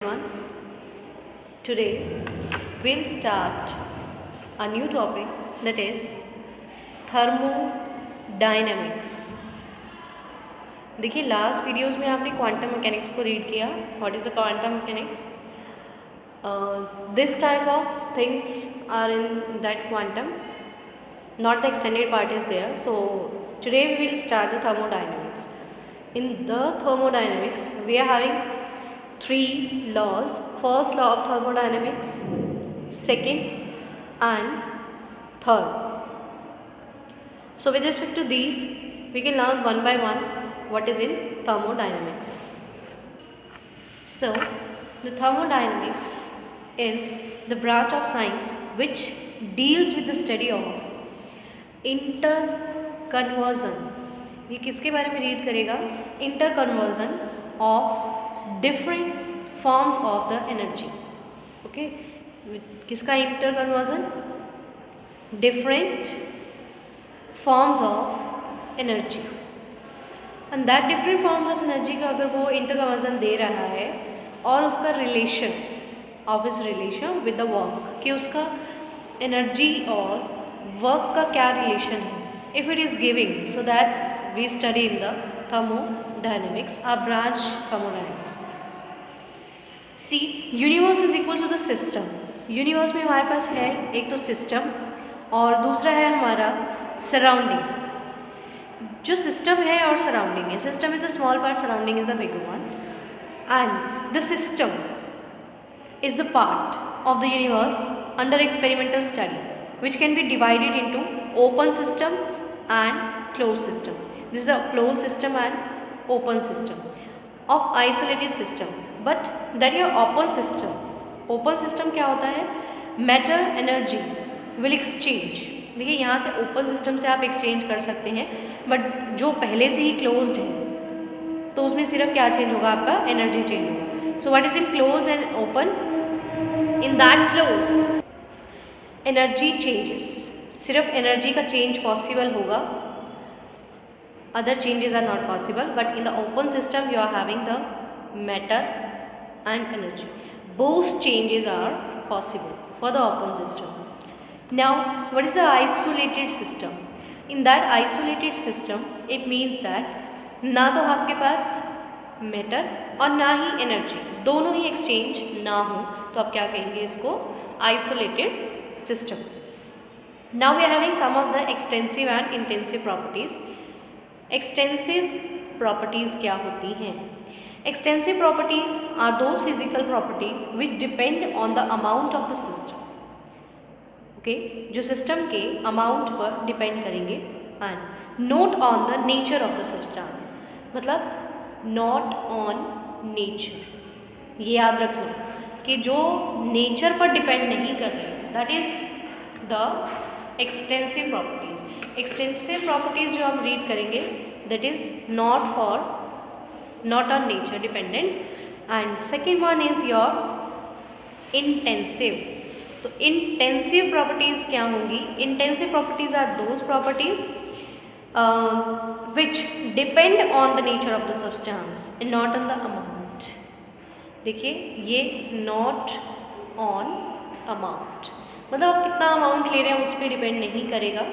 Everyone. Today we'll start a new topic, that is thermodynamics. देखिए last videos में आपने quantum mechanics को read किया. What is the quantum mechanics? This type of things are in that quantum, not the extended part is there. So today we will start the thermodynamics. In the thermodynamics we are having three laws. First law of thermodynamics, second and third. So with respect to these we can learn one by one what is in thermodynamics. So the thermodynamics is the branch of science which deals with the study of interconversion. ये किसके बारे में read करेगा? Interconversion of different forms of the energy. Okay, किसका interconversion? Different forms of energy. And that different forms of energy का अगर वो interconversion दे रहा है और उसका रिलेशन ऑफ इस रिलेशन विद द वर्क, कि उसका एनर्जी और वर्क का क्या रिलेशन है. If it is giving, so that's we study in the thermodynamics, a branch thermodynamics. See, universe is equal to the system. Universe में हमारे पास है एक तो सिस्टम और दूसरा है हमारा सराउंडिंग. जो सिस्टम है और सराउंडिंग है, system is the small part, surrounding is the big one. And the system is the part of the universe under experimental study, which can be divided into open system and closed system. This is a closed system and open system of isolated system. But that your open system क्या होता है? Matter energy will exchange. देखिए यहाँ से open system से आप exchange कर सकते हैं, but जो पहले से ही closed है तो उसमें सिर्फ क्या change होगा? आपका energy change होगा. So what is in closed and open? In that close energy changes, सिर्फ एनर्जी का चेंज पॉसिबल होगा, other changes are not possible. But in the open system you are having the matter and energy, both changes are possible for the open system. Now what is the isolated system? In that isolated system it means that ना तो आपके पास matter और ना ही energy, दोनों ही exchange ना हो, तो आप क्या कहेंगे? इसको isolated system. Now we are having some of the extensive and intensive properties. Extensive properties क्या होती हैं? Extensive properties are those physical properties which depend on the amount of the system. Okay, जो सिस्टम के amount पर depend करेंगे. And not on the nature of the substance, मतलब not on nature. ये याद रखना कि जो नेचर पर डिपेंड नहीं कर रहे, that is the extensive properties. Extensive properties जो हम रीड करेंगे, that is not on nature dependent. And second one is your intensive. तो इंटेंसिव प्रॉपर्टीज क्या होंगी? Intensive properties are those properties which depend on the nature of the substance and not on the amount. देखिए ये not on amount, मतलब आप कितना amount ले रहे हैं उस पर डिपेंड नहीं करेगा,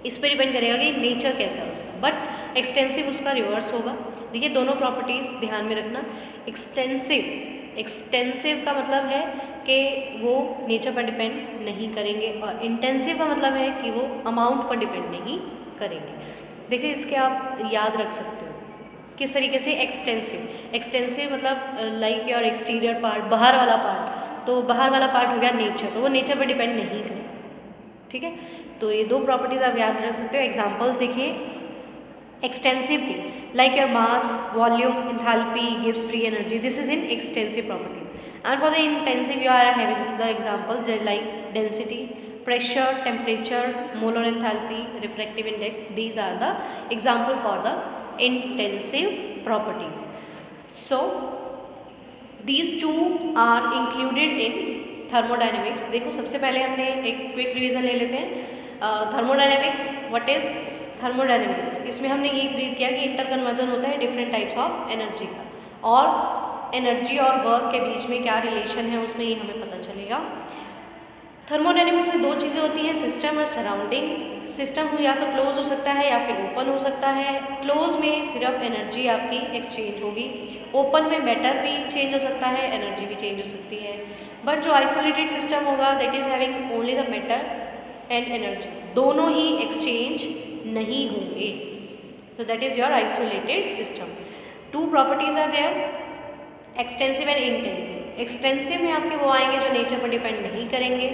इस पर डिपेंड करेगा कि नेचर कैसा है उसका. बट एक्सटेंसिव उसका रिवर्स होगा. देखिए दोनों प्रॉपर्टीज़ ध्यान में रखना. एक्सटेंसिव का मतलब है कि वो नेचर पर डिपेंड नहीं करेंगे, और इंटेंसिव का मतलब है कि वो अमाउंट पर डिपेंड नहीं करेंगे. देखिए इसके आप याद रख सकते हो किस तरीके से. एक्सटेंसिव मतलब लाइक योर एक्सटीरियर पार्ट, बाहर वाला पार्ट. तो बाहर वाला पार्ट हो गया नेचर, तो वो नेचर पर डिपेंड नहीं करेगा. ठीक है, तो ये दो प्रॉपर्टीज़ आप याद रख सकते हो. एग्जांपल्स देखिए एक्सटेंसिव की, like your mass, volume, enthalpy gives free energy. This is in extensive property. And for the intensive you are having the examples like density, pressure, temperature, molar enthalpy, refractive index. These are the example for the intensive properties. So these two are included in thermodynamics. देखो सबसे पहले हमने एक quick revision ले लेते हैं. Thermodynamics, what is thermodynamics? इसमें हमने ये रीड किया कि इंटरकन्वर्जन होता है डिफरेंट टाइप्स ऑफ एनर्जी का, और एनर्जी और वर्क के बीच में क्या रिलेशन है उसमें ये हमें पता चलेगा। थर्मोडायनेमिक्स में दो चीज़ें होती हैं, सिस्टम और सराउंडिंग। सिस्टम या तो क्लोज हो सकता है या फिर ओपन हो सकता है। क्लोज में सिर्फ एनर्जी आपकी एक्सचेंज होगी, ओपन में मैटर भी चेंज हो सकता है, एनर्जी भी चेंज हो सकती है। बट जो आइसोलेटेड सिस्टम होगा that is having only the matter and energy, दोनों ही एक्सचेंज नहीं होंगे, तो that is your isolated system. Two properties are there, extensive and intensive. Extensive में आपके वो आएंगे जो नेचर पर डिपेंड नहीं करेंगे,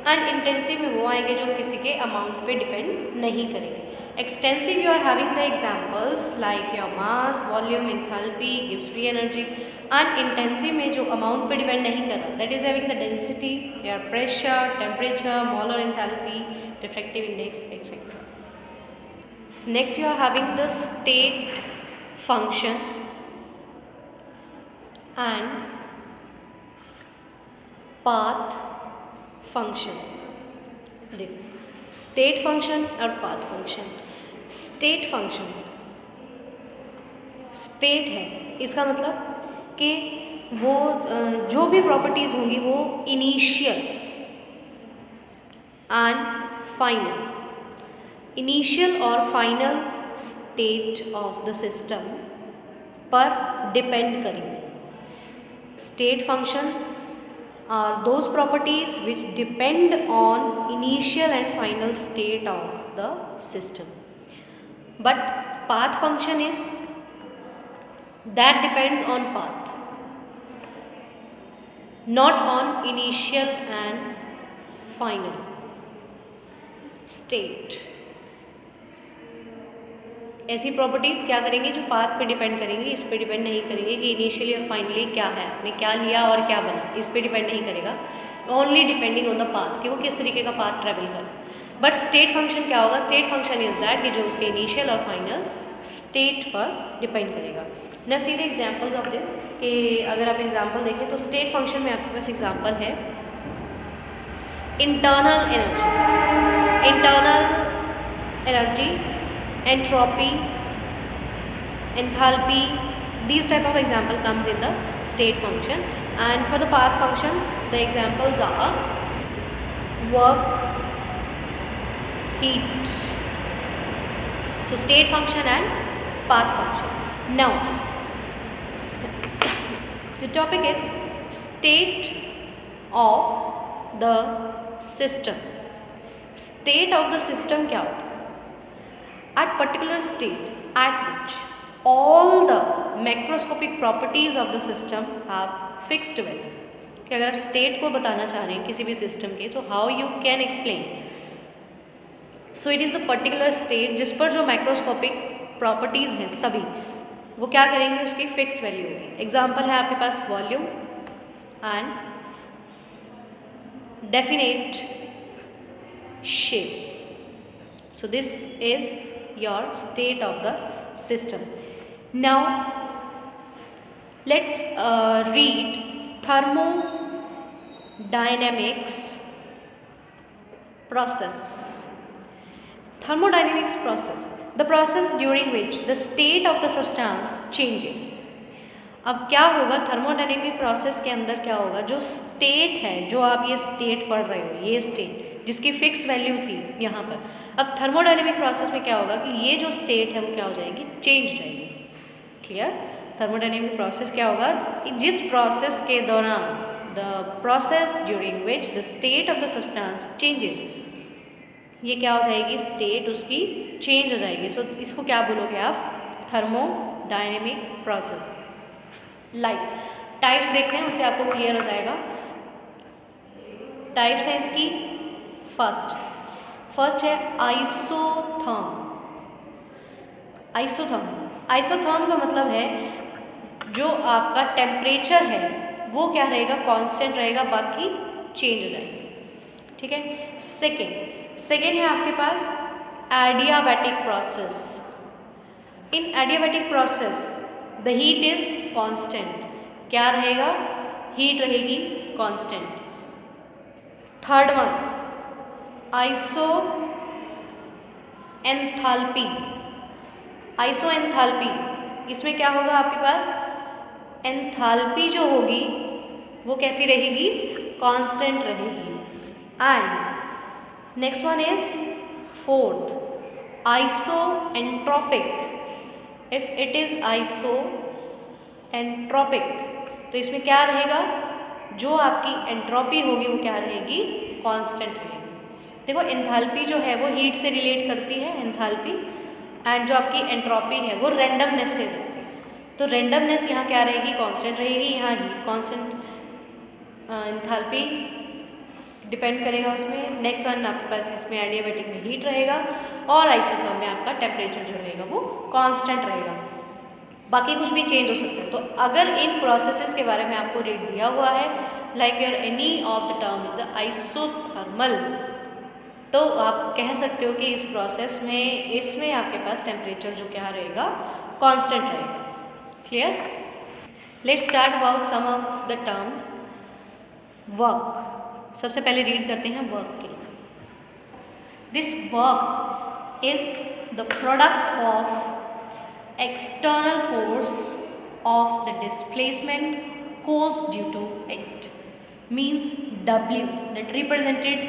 एंड इंटेंसिव में वो आएंगे जो किसी के अमाउंट पे डिपेंड नहीं करेंगे। Extensive you are having the examples like your mass, volume, enthalpy gives free energy. And intensive में जो अमाउंट पे डिपेंड नहीं कर रहा that is having the density, air pressure, temperature, molar enthalpy, refractive index etcetera. Next you are having the state function and path function। देखो state function और path function. State function, state है इसका मतलब कि वो जो भी प्रॉपर्टीज़ होंगी वो इनिशियल एंड फाइनल, इनिशियल और final state of the system पर डिपेंड करेंगे। State function are those properties which depend on initial and final state of the system. But path function is that depends on path, not on initial and final state. ऐसी properties क्या करेंगी जो path पे depend करेंगी, इस पे depend नहीं करेंगे कि इनिशियली और फाइनली क्या है, आपने क्या लिया और क्या बना, इस पे डिपेंड नहीं करेगा। Only depending on the path कि वो किस तरीके का पाथ ट्रेवल कर। बट स्टेट फंक्शन क्या होगा, स्टेट फंक्शन इज दैट कि जो उसके इनिशियल और फाइनल स्टेट पर डिपेंड करेगा। ना सीधे एग्जाम्पल्स ऑफ दिस कि अगर आप एग्जाम्पल देखें तो स्टेट फंक्शन में आपके पास एग्जाम्पल है internal energy, internal energy, entropy, enthalpy, these type of example comes in the state function. And for the path function the examples are work, heat. So state function and path function. Now the topic is state of the system. State of the system क्या होता है? At particular state at which all the macroscopic properties of the system have fixed value. कि अगर आप state को बताना चाह रहे हैं किसी भी सिस्टम के तो how you can explain. So it is the particular state जिस पर जो मैक्रोस्कोपिक प्रॉपर्टीज़ हैं सभी वो क्या करेंगे, उसकी फिक्स वैल्यू होगी। एग्जाम्पल है आपके पास volume and definite shape. So this is your state of the system. Now let's read thermodynamics process. Thermodynamics process, the process during which the state of the substance changes. अब क्या होगा thermodynamic process के अंदर क्या होगा, जो state है, जो आप ये स्टेट पढ़ रहे हो, ये स्टेट जिसकी फिक्स वैल्यू थी यहाँ पर, अब थर्मोडायनेमिक प्रोसेस में क्या होगा कि ये जो स्टेट है वो क्या हो जाएगी, चेंज हो जाएगी। क्लियर? थर्मोडायनेमिक प्रोसेस क्या होगा, जिस प्रोसेस के दौरान the process during which the state of the substance changes, ये क्या हो जाएगी, स्टेट उसकी चेंज हो जाएगी। सो इसको क्या बोलोगे आप, थर्मोडायनेमिक प्रोसेस। लाइक टाइप्स देखते हैं उससे आपको क्लियर हो जाएगा। टाइप्स है इसकी, फर्स्ट है आइसोथर्म। आइसोथर्म का मतलब है जो आपका टेम्परेचर है वो क्या रहेगा, कांस्टेंट रहेगा, बाकी चेंज हो जाएगा। ठीक है। सेकेंड है आपके पास adiabatic process. In adiabatic process the heat is constant. क्या रहेगा, हीट रहेगी constant. Third one iso enthalpy. इसमें क्या होगा आपके पास, एंथैल्पी जो होगी वो कैसी रहेगी, कांस्टेंट रहेगी। And next one is fourth, isoentropic. If it is isoentropic तो इसमें क्या रहेगा, जो आपकी एंट्रोपी होगी वो क्या रहेगी, कांस्टेंट रहेगी। देखो एंथैल्पी जो है वो हीट से रिलेट करती है, एंथैल्पी, एंड जो आपकी एंट्रोपी है वो रैंडमनेस से रहती है। तो रैंडमनेस यहाँ क्या रहेगी, कांस्टेंट रहेगी, यहाँ हीट कांस्टेंट, एंथैल्पी डिपेंड करेगा उसमें। नेक्स्ट वन आपके पास इसमें एडियाबैटिक में हीट रहेगा, और आइसोथर्म में आपका टेम्परेचर जो रहेगा वो कांस्टेंट रहेगा, बाकी कुछ भी चेंज हो सकता है। तो अगर इन प्रोसेसेस के बारे में आपको रेट दिया हुआ है, like your any of the term is isothermal, तो आप कह सकते हो कि इस प्रोसेस में, इसमें आपके पास टेम्परेचर जो क्या रहेगा, कांस्टेंट रहेगा। Clear? Let's start about some of the term. Work, सबसे पहले रीड करते हैं वर्क के लिए। This work is the product of external force of the displacement caused due to it, means W that represented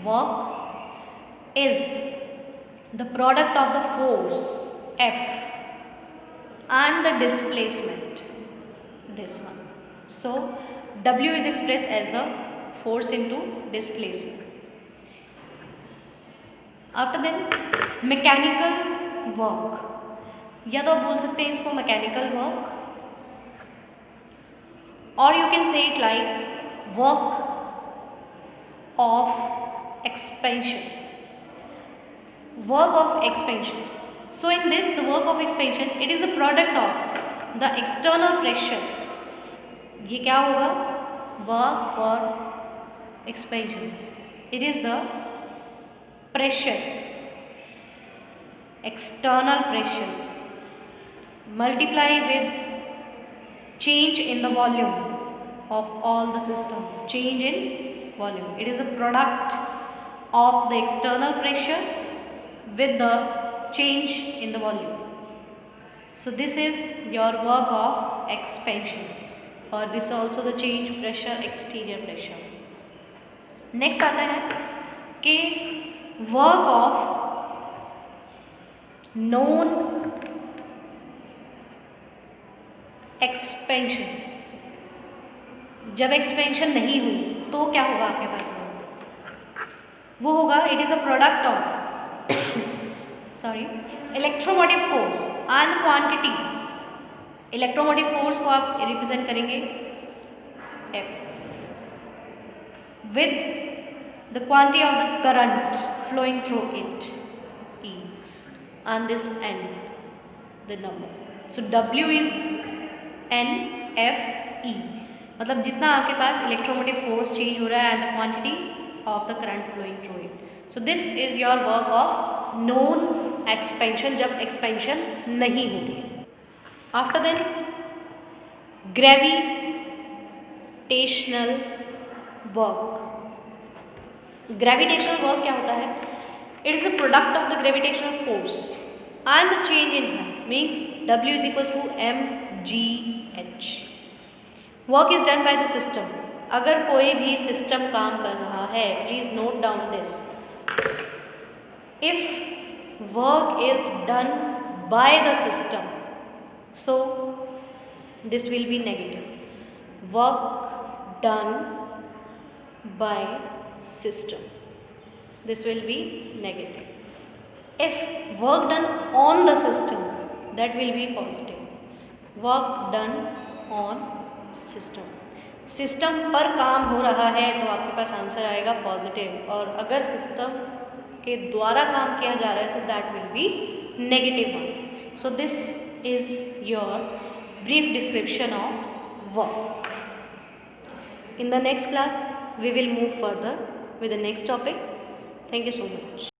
work is the product of the force F and the displacement, this one. So W is expressed as the force into displacement. After that mechanical work, या तो आप बोल सकते हैं इसको mechanical work, or you can say it like work of expansion. Work of expansion. So in this, the work of expansion, it is a product of the external pressure. ये क्या होगा, work for expansion. It is the pressure, external pressure, multiply with change in the volume of all the system, change in volume. It is a product of the external pressure with the change in the volume. So this is your work of expansion, or this is also the change pressure, exterior pressure. Next आता है कि work of known expansion. जब expansion नहीं हुई तो क्या होगा आपके पास, वो होगा it is a product of sorry electromotive force and quantity. Electromotive force को आप रिप्रेजेंट करेंगे F with the quantity of the current flowing through it, E, and this N, the number. So W is NFE, मतलब जितना आपके पास electromotive force change हो रहा है and the quantity of the current flowing through it. So this is your work of non expansion, जब expansion नहीं हो रही है। After then gravitational work. Gravitational work क्या होता है, it is the product of the gravitational force and the change in height, means W is equals to mgh. Work is done by the system. अगर कोई भी system काम कर रहा है, please note down this, if work is done by the system, so this will be negative. Work done by system, this will be negative. If work done on the system, that will be positive. Work done on system. System पर काम हो रहा है तो आपके पास answer आएगा positive, और अगर सिस्टम के द्वारा काम किया जा रहा है so that will be negative one. So this is your brief description of work. In the next class we will move further with the next topic. Thank you so much.